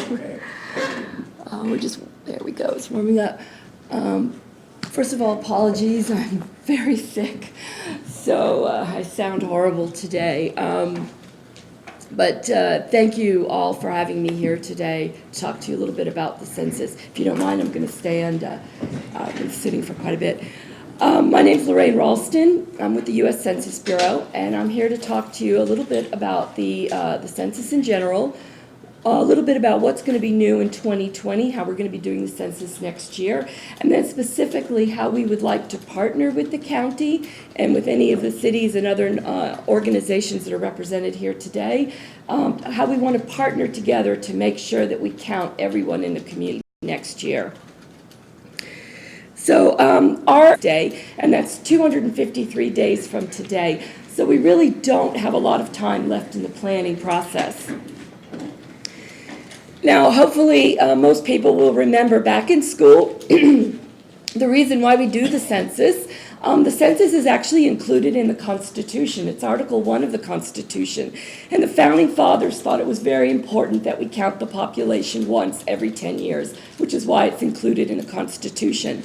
There we go, it's warming up. First of all, apologies, I'm very sick, so I sound horrible today. But thank you all for having me here today to talk to you a little bit about the census. If you don't mind, I'm going to stand. I've been sitting for quite a bit. My name's Lorraine Ralston. I'm with the U.S. Census Bureau, and I'm here to talk to you a little bit about the census in general, a little bit about what's going to be new in 2020, how we're going to be doing the census next year, and then specifically how we would like to partner with the county and with any of the cities and other organizations that are represented here today, how we want to partner together to make sure that we count everyone in the community next year. So our day, and that's 253 days from today, so we really don't have a lot of time left in the planning process. Now, hopefully, most people will remember back in school the reason why we do the census. The census is actually included in the Constitution. It's Article 1 of the Constitution. And the Founding Fathers thought it was very important that we count the population once every 10 years, which is why it's included in the Constitution.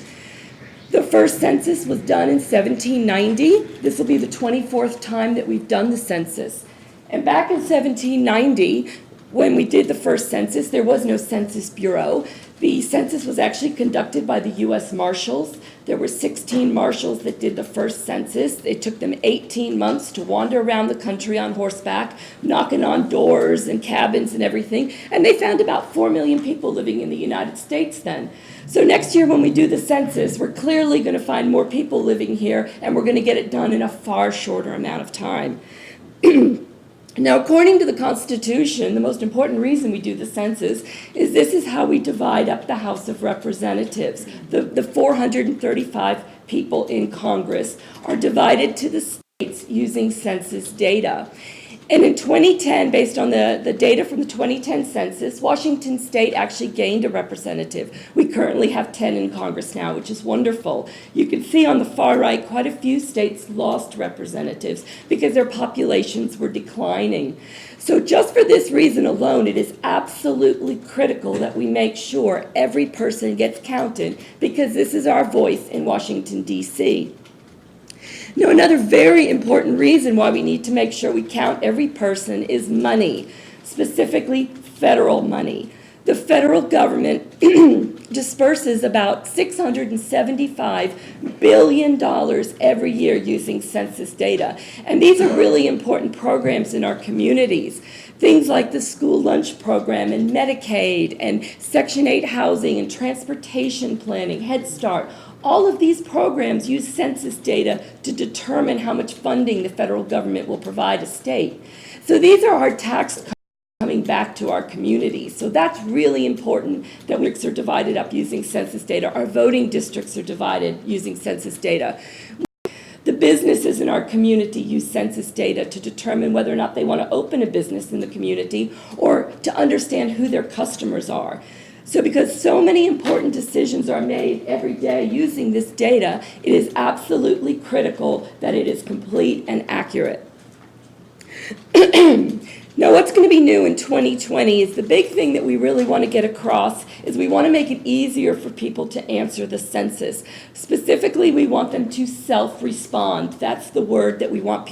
The first census was done in 1790. This will be the 24th time that we've done the census. And back in 1790, when we did the first census, there was no Census Bureau. The census was actually conducted by the U.S. Marshals. There were 16 marshals that did the first census. It took them 18 months to wander around the country on horseback, knocking on doors and cabins and everything. And they found about 4 million people living in the United States then. So next year when we do the census, we're clearly going to find more people living here, and we're going to get it done in a far shorter amount of time. Now, according to the Constitution, the most important reason we do the census is this is how we divide up the House of Representatives. The 435 people in Congress are divided to the states using census data. And in 2010, based on the data from the 2010 census, Washington State actually gained a representative. We currently have 10 in Congress now, which is wonderful. You can see on the far right, quite a few states lost representatives because their populations were declining. So just for this reason alone, it is absolutely critical that we make sure every person gets counted, because this is our voice in Washington, D.C. Now, another very important reason why we need to make sure we count every person is money, specifically federal money. The federal government disperses about $675 billion every year using census data. And these are really important programs in our communities. Things like the school lunch program and Medicaid and Section 8 housing and transportation planning, Head Start. All of these programs use census data to determine how much funding the federal government will provide a state. So these are our tax coming back to our communities. So that's really important that districts are divided up using census data. Our voting districts are divided using census data. The businesses in our community use census data to determine whether or not they want to open a business in the community or to understand who their customers are. So because so many important decisions are made every day using this data, it is absolutely critical that it is complete and accurate. Now, what's going to be new in 2020 is the big thing that we really want to get across is we want to make it easier for people to answer the census. Specifically, we want them to self-respond. That's the word that we want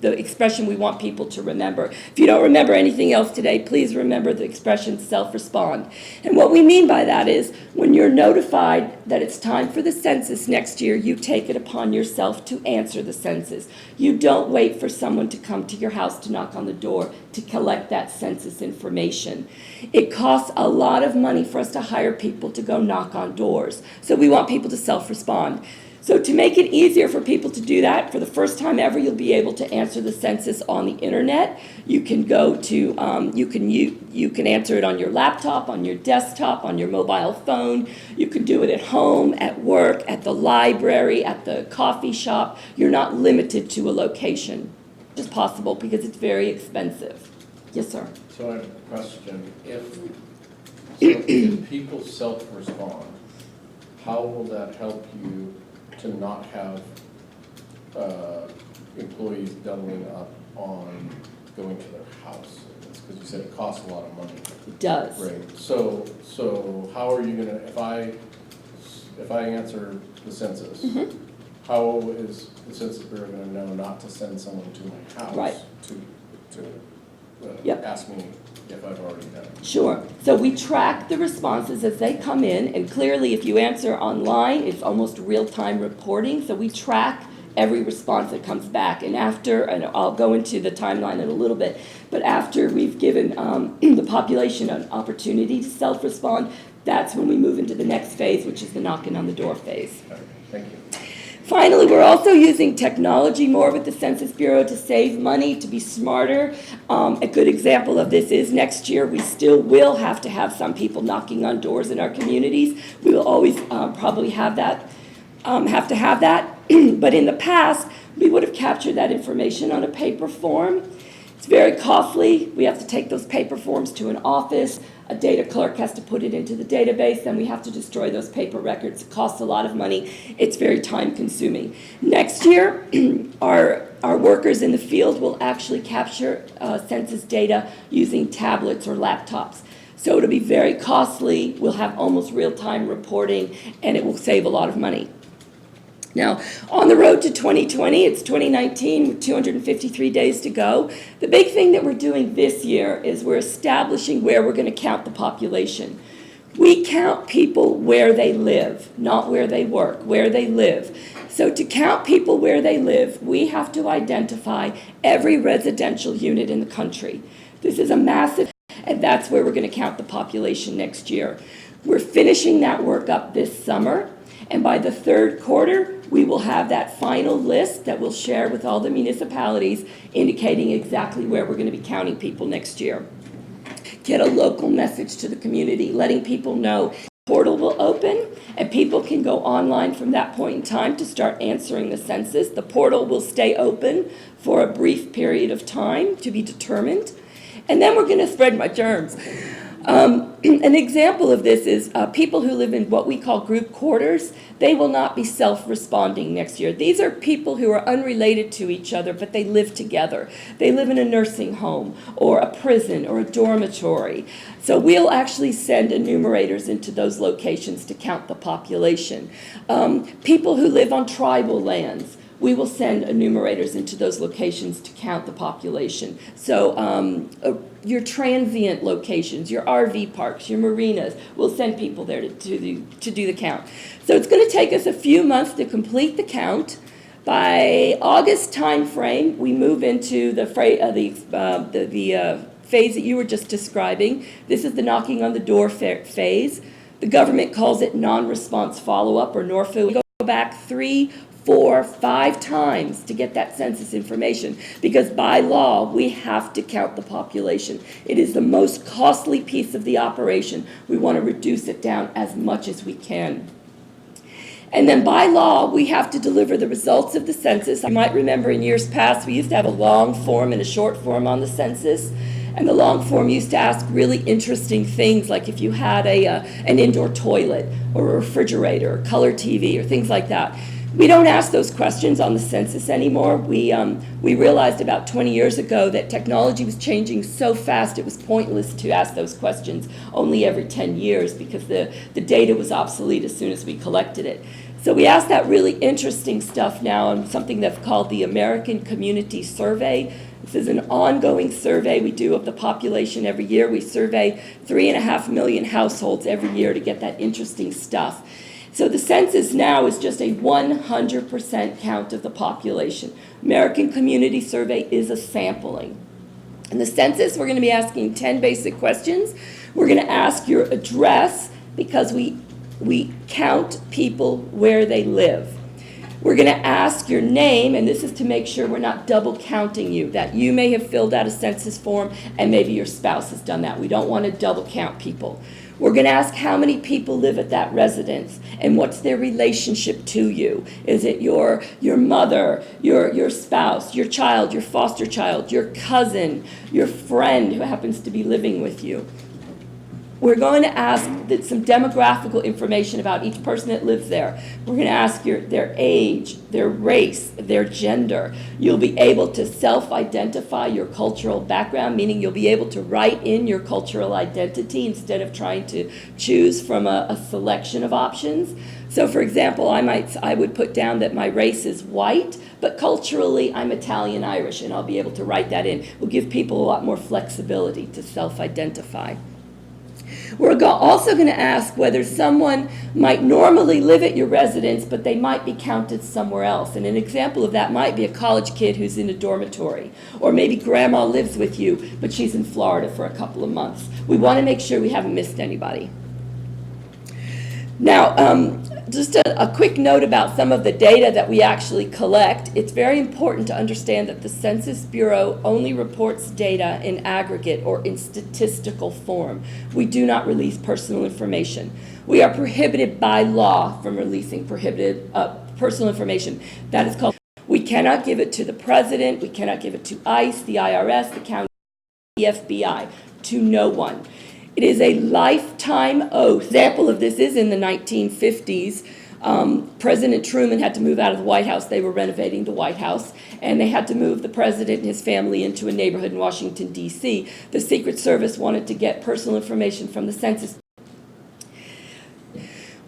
the expression we want people to remember. If you don't remember anything else today, please remember the expression self-respond. And what we mean by that is when you're notified that it's time for the census next year, you take it upon yourself to answer the census. You don't wait for someone to come to your house to knock on the door to collect that census information. It costs a lot of money for us to hire people to go knock on doors. So we want people to self-respond. So to make it easier for people to do that, for the first time ever, you'll be able to answer the census on the internet. You can go to, you can answer it on your laptop, on your desktop, on your mobile phone. You can do it at home, at work, at the library, at the coffee shop. You're not limited to a location. It's possible because it's very expensive. Yes, sir. So I have a question. If people self-respond, how will that help you to not have employees doubling up on going to their house? Because you said it costs a lot of money. It does. Right, so how are you gonna, if I answer the census, Mm-hmm. how is the Census Bureau gonna know not to send someone to my house? Right. To Yep. ask me if I've already done it? Sure. So we track the responses as they come in, and clearly if you answer online, it's almost real-time reporting. So we track every response that comes back. And after, and I'll go into the timeline in a little bit, but after we've given the population an opportunity to self-respond, that's when we move into the next phase, which is the knocking on the door phase. Okay, thank you. Finally, we're also using technology more with the Census Bureau to save money, to be smarter. A good example of this is next year we still will have to have some people knocking on doors in our communities. We will always probably have that, have to have that. But in the past, we would have captured that information on a paper form. It's very costly. We have to take those paper forms to an office. A data clerk has to put it into the database, then we have to destroy those paper records. It costs a lot of money. It's very time consuming. Next year, our workers in the field will actually capture census data using tablets or laptops. So it'll be very costly. We'll have almost real-time reporting, and it will save a lot of money. Now, on the road to 2020, it's 2019 with 253 days to go. The big thing that we're doing this year is we're establishing where we're going to count the population. We count people where they live, not where they work, where they live. So to count people where they live, we have to identify every residential unit in the country. This is a massive, and that's where we're going to count the population next year. We're finishing that work up this summer. And by the third quarter, we will have that final list that we'll share with all the municipalities indicating exactly where we're going to be counting people next year. Get a local message to the community, letting people know the portal will open and people can go online from that point in time to start answering the census. The portal will stay open for a brief period of time to be determined. And then we're going to spread my germs. An example of this is people who live in what we call group quarters. They will not be self-responding next year. These are people who are unrelated to each other, but they live together. They live in a nursing home or a prison or a dormitory. So we'll actually send enumerators into those locations to count the population. People who live on tribal lands, we will send enumerators into those locations to count the population. So your transient locations, your RV parks, your marinas, we'll send people there to do the count. So it's going to take us a few months to complete the count. By August time frame, we move into the phase that you were just describing. This is the knocking on the door phase. The government calls it non-response follow-up, or NORFU. We go back 3, 4, 5 times to get that census information, because by law we have to count the population. It is the most costly piece of the operation. We want to reduce it down as much as we can. And then by law we have to deliver the results of the census. You might remember in years past we used to have a long form and a short form on the census. And the long form used to ask really interesting things, like if you had an indoor toilet or a refrigerator or color TV or things like that. We don't ask those questions on the census anymore. We realized about 20 years ago that technology was changing so fast it was pointless to ask those questions only every 10 years because the data was obsolete as soon as we collected it. So we ask that really interesting stuff now on something that's called the American Community Survey. This is an ongoing survey we do of the population every year. We survey 3.5 million households every year to get that interesting stuff. So the census now is just a 100% count of the population. American Community Survey is a sampling. In the census, we're going to be asking 10 basic questions. We're going to ask your address because we count people where they live. We're going to ask your name, and this is to make sure we're not double counting you, that you may have filled out a census form and maybe your spouse has done that. We don't want to double count people. We're going to ask how many people live at that residence and what's their relationship to you. Is it your mother, your spouse, your child, your foster child, your cousin, your friend who happens to be living with you? We're going to ask some demographical information about each person that lives there. We're going to ask their age, their race, their gender. You'll be able to self-identify your cultural background, meaning you'll be able to write in your cultural identity instead of trying to choose from a selection of options. So for example, I would put down that my race is white, but culturally I'm Italian-Irish, and I'll be able to write that in. We'll give people a lot more flexibility to self-identify. We're also going to ask whether someone might normally live at your residence, but they might be counted somewhere else. And an example of that might be a college kid who's in a dormitory. Or maybe grandma lives with you, but she's in Florida for a couple of months. We want to make sure we haven't missed anybody. Now, just a quick note about some of the data that we actually collect. It's very important to understand that the Census Bureau only reports data in aggregate or in statistical form. We do not release personal information. We are prohibited by law from releasing personal information. That is called, we cannot give it to the president, we cannot give it to ICE, the IRS, the county, the FBI, to no one. It is a lifetime oath. Example of this is in the 1950s. President Truman had to move out of the White House. They were renovating the White House, and they had to move the president and his family into a neighborhood in Washington, D.C. The Secret Service wanted to get personal information from the census.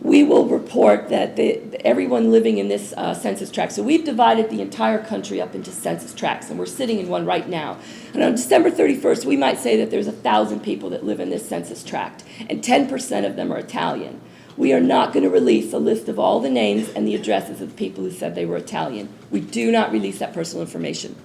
We will report that everyone living in this census tract. So we've divided the entire country up into census tracts, and we're sitting in one right now. And on December 31st, we might say that there's 1,000 people that live in this census tract, and 10% of them are Italian. We are not going to release a list of all the names and the addresses of the people who said they were Italian. We do not release that personal information.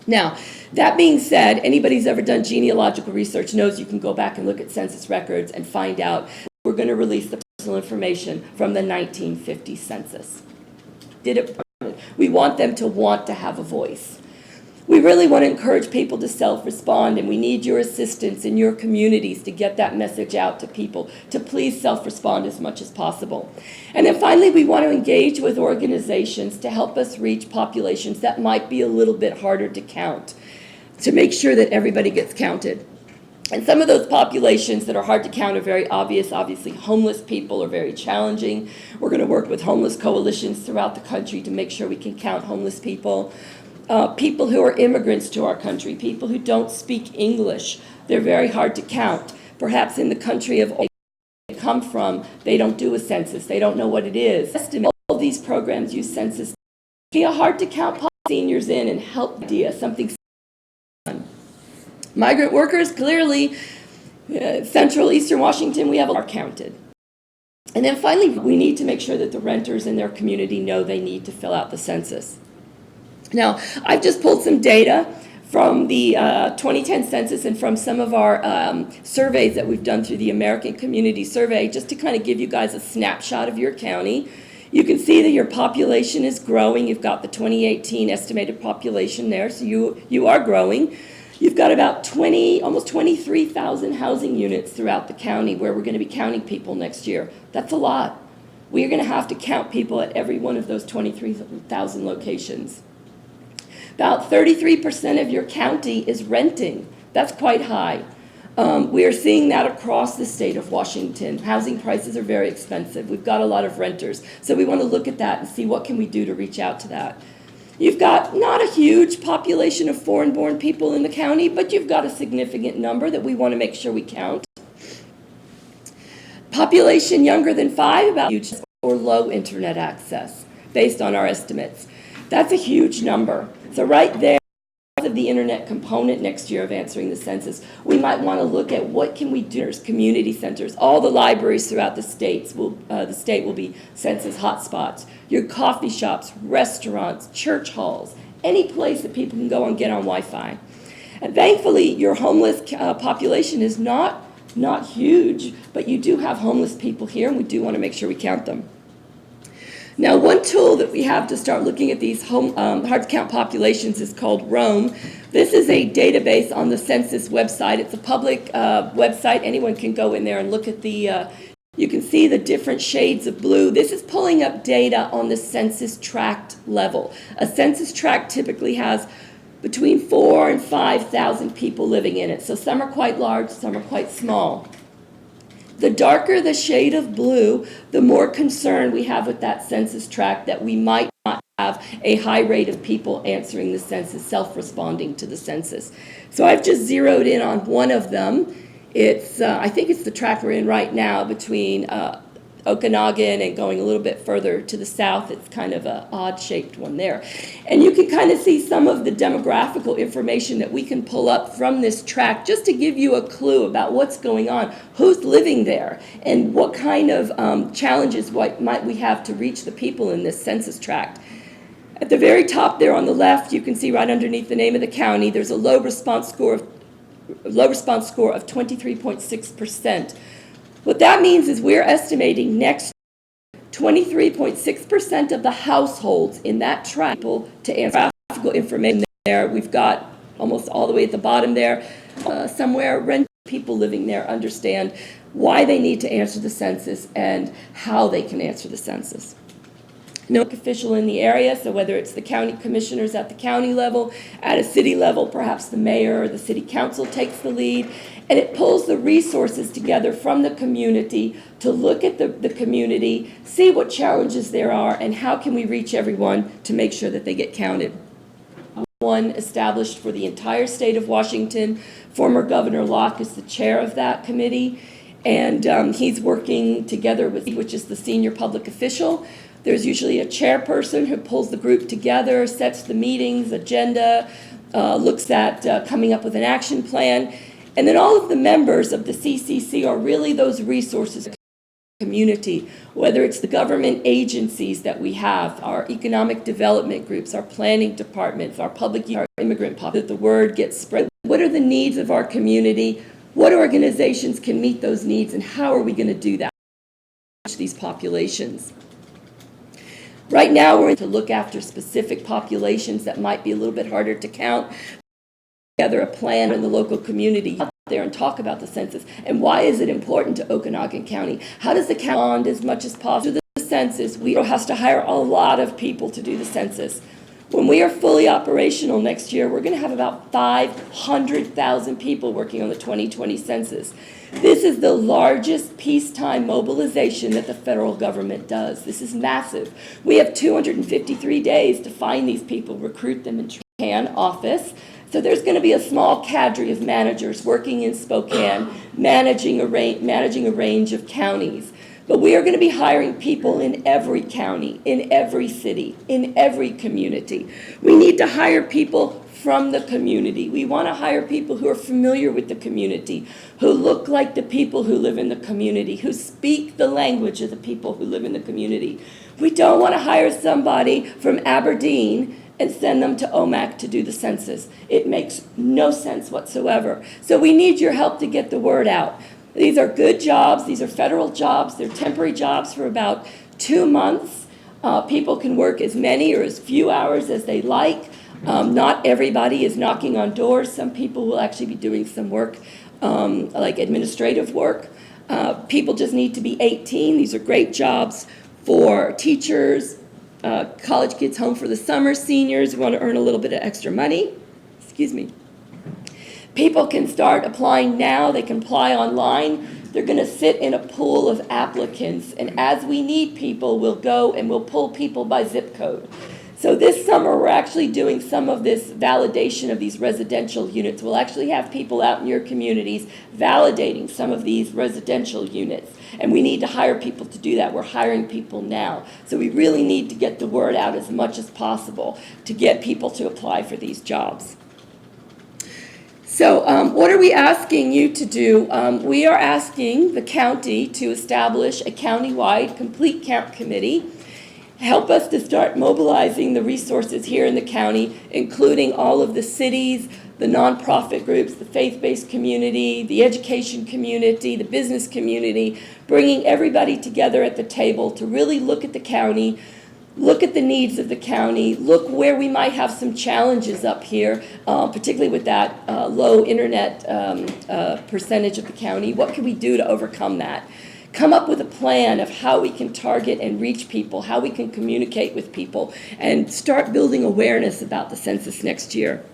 Now, that being said, anybody who's ever done genealogical research knows you can go back and look at census records and find out we're going to release the personal information from the 1950 census. We want them to want to have a voice. We really want to encourage people to self-respond, and we need your assistance in your communities to get that message out to people, to please self-respond as much as possible. And then finally, we want to engage with organizations to help us reach populations that might be a little bit harder to count, to make sure that everybody gets counted. And some of those populations that are hard to count are very obvious. Obviously, homeless people are very challenging. We're going to work with homeless coalitions throughout the country to make sure we can count homeless people. People who are immigrants to our country, people who don't speak English, they're very hard to count. Perhaps in the country of they come from, they don't do a census, they don't know what it is. All these programs use census. It's hard to count seniors in and help idea something. Migrant workers, clearly, Central Eastern Washington, we have are counted. And then finally, we need to make sure that the renters in their community know they need to fill out the census. Now, I've just pulled some data from the 2010 census and from some of our surveys that we've done through the American Community Survey, just to kind of give you guys a snapshot of your county. You can see that your population is growing. You've got the 2018 estimated population there, so you are growing. You've got about almost 23,000 housing units throughout the county where we're going to be counting people next year. That's a lot. We are going to have to count people at every one of those 23,000 locations. About 33% of your county is renting. That's quite high. We are seeing that across the state of Washington. Housing prices are very expensive. We've got a lot of renters. So we want to look at that and see what can we do to reach out to that. You've got not a huge population of foreign-born people in the county, but you've got a significant number that we want to make sure we count. Population younger than 5, about huge or low internet access, based on our estimates. That's a huge number. So right there, because of the internet component next year of answering the census, we might want to look at what can we do. Community centers, all the libraries throughout the state will be census hotspots. Your coffee shops, restaurants, church halls, any place that people can go and get on Wi-Fi. And thankfully, your homeless population is not huge, but you do have homeless people here, and we do want to make sure we count them. Now, one tool that we have to start looking at these hard-to-count populations is called Roam. This is a database on the census website. It's a public website. Anyone can go in there and look at the, you can see the different shades of blue. This is pulling up data on the census tract level. A census tract typically has between 4,000 and 5,000 people living in it. So some are quite large, some are quite small. The darker the shade of blue, the more concern we have with that census tract that we might not have a high rate of people answering the census, self-responding to the census. So I've just zeroed in on one of them. It's, I think it's the tract we're in right now between Okanogan and going a little bit further to the south. It's kind of an odd-shaped one there. And you can kind of see some of the demographical information that we can pull up from this tract just to give you a clue about what's going on, who's living there, and what kind of challenges might we have to reach the people in this census tract. At the very top there on the left, you can see right underneath the name of the county, there's a low response score of 23.6%. What that means is we're estimating next 23.6% of the households in that tract to answer graphical information there. We've got almost all the way at the bottom there, somewhere rent people living there understand why they need to answer the census and how they can answer the census. No official in the area, so whether it's the county commissioners at the county level, at a city level, perhaps the mayor or the city council takes the lead, and it pulls the resources together from the community to look at the community, see what challenges there are, and how can we reach everyone to make sure that they get counted. One established for the entire state of Washington. Former Governor Locke is the chair of that committee, and he's working together with, which is the senior public official. There's usually a chairperson who pulls the group together, sets the meetings, agenda, looks at coming up with an action plan. And then all of the members of the CCC are really those resources in the community, whether it's the government agencies that we have, our economic development groups, our planning departments, our public, our immigrant population, that the word gets spread. What are the needs of our community? What organizations can meet those needs, and how are we going to do that to reach these populations? Right now, we're going to look after specific populations that might be a little bit harder to count. Together a plan in the local community out there and talk about the census and why is it important to Okanogan County? How does the county respond as much as possible to the census? We has to hire a lot of people to do the census. When we are fully operational next year, we're going to have about 500,000 people working on the 2020 census. This is the largest peacetime mobilization that the federal government does. This is massive. We have 253 days to find these people, recruit them in Spokane office. So there's going to be a small cadre of managers working in Spokane, managing a range of counties. But we are going to be hiring people in every county, in every city, in every community. We need to hire people from the community. We want to hire people who are familiar with the community, who look like the people who live in the community, who speak the language of the people who live in the community. We don't want to hire somebody from Aberdeen and send them to OMAC to do the census. It makes no sense whatsoever. So we need your help to get the word out. These are good jobs. These are federal jobs. They're temporary jobs for about 2 months. People can work as many or as few hours as they like. Not everybody is knocking on doors. Some people will actually be doing some work, like administrative work. People just need to be 18. These are great jobs for teachers, college kids home for the summer, seniors who want to earn a little bit of extra money. Excuse me. People can start applying now. They can apply online. They're going to sit in a pool of applicants, and as we need people, we'll go and we'll pull people by zip code. So this summer, we're actually doing some of this validation of these residential units. We'll actually have people out in your communities validating some of these residential units. And we need to hire people to do that. We're hiring people now. So we really need to get the word out as much as possible to get people to apply for these jobs. So what are we asking you to do? We are asking the county to establish a countywide complete count committee. Help us to start mobilizing the resources here in the county, including all of the cities, the nonprofit groups, the faith-based community, the education community, the business community, bringing everybody together at the table to really look at the county, look at the needs of the county, look where we might have some challenges up here, particularly with that low internet percentage of the county. What can we do to overcome that? Come up with a plan of how we can target and reach people, how we can communicate with people, and start building awareness about the census next year.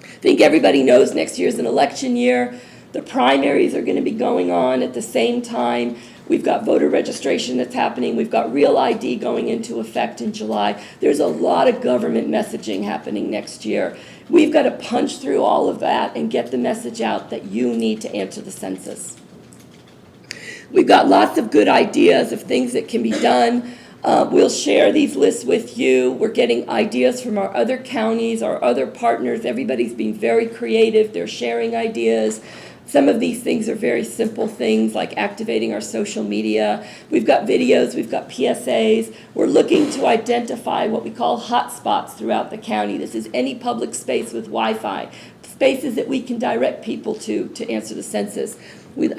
I think everybody knows next year is an election year. The primaries are going to be going on at the same time. We've got voter registration that's happening. We've got Real ID going into effect in July. There's a lot of government messaging happening next year. We've got to punch through all of that and get the message out that you need to answer the census. We've got lots of good ideas of things that can be done. We'll share these lists with you. We're getting ideas from our other counties, our other partners. Everybody's being very creative. They're sharing ideas. Some of these things are very simple things like activating our social media. We've got videos, we've got PSAs. We're looking to identify what we call hotspots throughout the county. This is any public space with Wi-Fi, spaces that we can direct people to answer the census.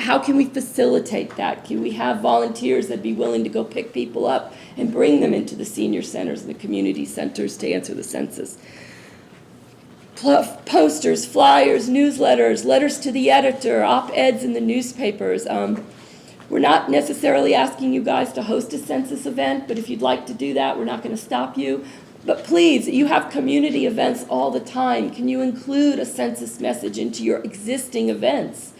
How can we facilitate that? Can we have volunteers that'd be willing to go pick people up and bring them into the senior centers and the community centers to answer the census? Posters, flyers, newsletters, letters to the editor, op-eds in the newspapers. We're not necessarily asking you guys to host a census event, but if you'd like to do that, we're not going to stop you. But please, you have community events all the time. Can you include a census message into your existing events?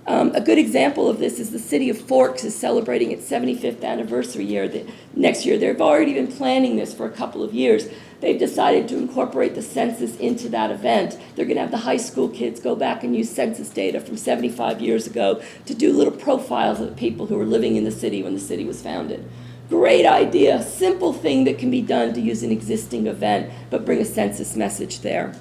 A good example of this is the city of Forks is celebrating its 75th anniversary next year. They've already been planning this for a couple of years. They've decided to incorporate the census into that event. They're going to have the high school kids go back and use census data from 75 years ago to do little profiles of the people who were living in the city when the city was founded. Great idea, simple thing that can be done to use an existing event, but bring a census message there.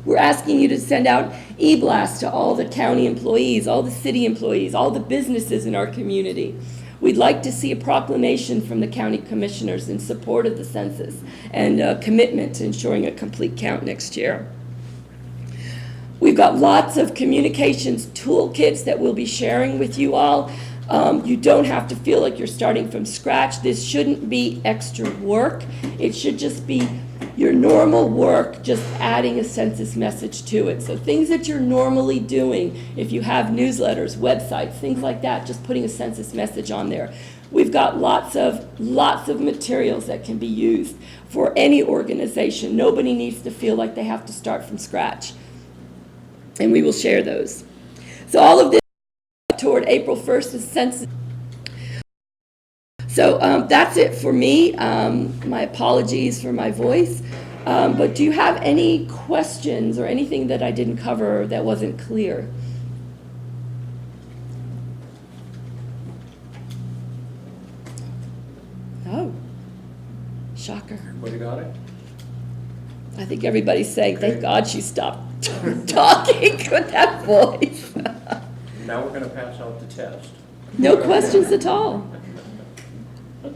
We're asking you to send out e-blasts to all the county employees, all the city employees, all the businesses in our community. We'd like to see a proclamation from the county commissioners in support of the census and a commitment to ensuring a complete count next year. We've got lots of communications toolkits that we'll be sharing with you all. You don't have to feel like you're starting from scratch. This shouldn't be extra work. It should just be your normal work, just adding a census message to it. So things that you're normally doing, if you have newsletters, websites, things like that, just putting a census message on there. We've got lots of materials that can be used for any organization. Nobody needs to feel like they have to start from scratch. And we will share those. So all of this toward April 1st is census. So that's it for me. My apologies for my voice. But do you have any questions or anything that I didn't cover that wasn't clear? Oh, shocker. Everybody got it? I think everybody's saying, thank God she stopped talking with that voice. Now we're going to pass out the test. No questions at all.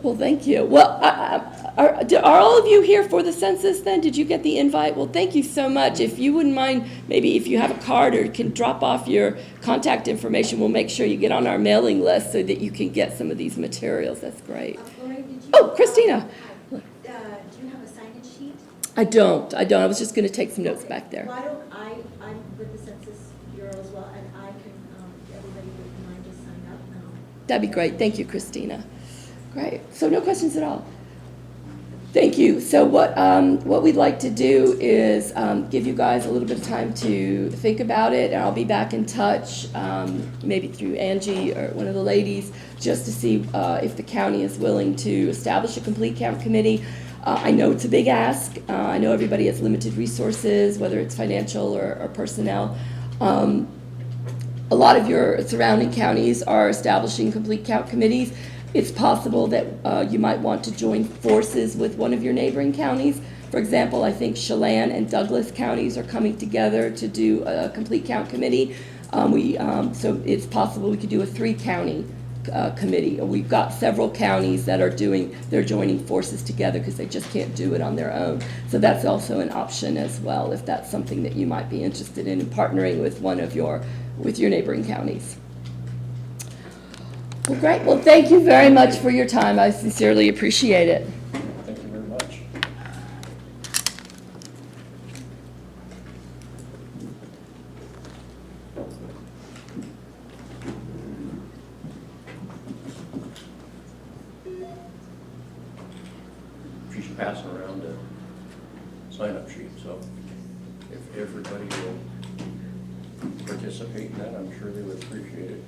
Well, thank you. Well, are all of you here for the census then? Did you get the invite? Well, thank you so much. If you wouldn't mind, maybe if you have a card or can drop off your contact information, we'll make sure you get on our mailing list so that you can get some of these materials. That's great. Lorraine, did you Oh, Christina. do you have a signage sheet? I don't. I was just going to take some notes Okay. back there. Why don't I'm with the Census Bureau as well, and I can, everybody would mind just sign up now. That'd be great. Thank you, Christina. Great. So no questions at all. Thank you. So what we'd like to do is give you guys a little bit of time to think about it, and I'll be back in touch, maybe through Angie or one of the ladies, just to see if the county is willing to establish a complete count committee. I know it's a big ask. I know everybody has limited resources, whether it's financial or personnel. A lot of your surrounding counties are establishing complete count committees. It's possible that you might want to join forces with one of your neighboring counties. For example, I think Chelan and Douglas counties are coming together to do a complete count committee. So it's possible we could do a 3-county committee. We've got several counties that they're joining forces together because they just can't do it on their own. So that's also an option as well, if that's something that you might be interested in partnering with one of your neighboring counties. Well, great. Well, thank you very much for your time. I sincerely appreciate it. Thank you very much. She's passing around a sign-up sheet, so if everybody will participate in that, I'm sure they would appreciate it.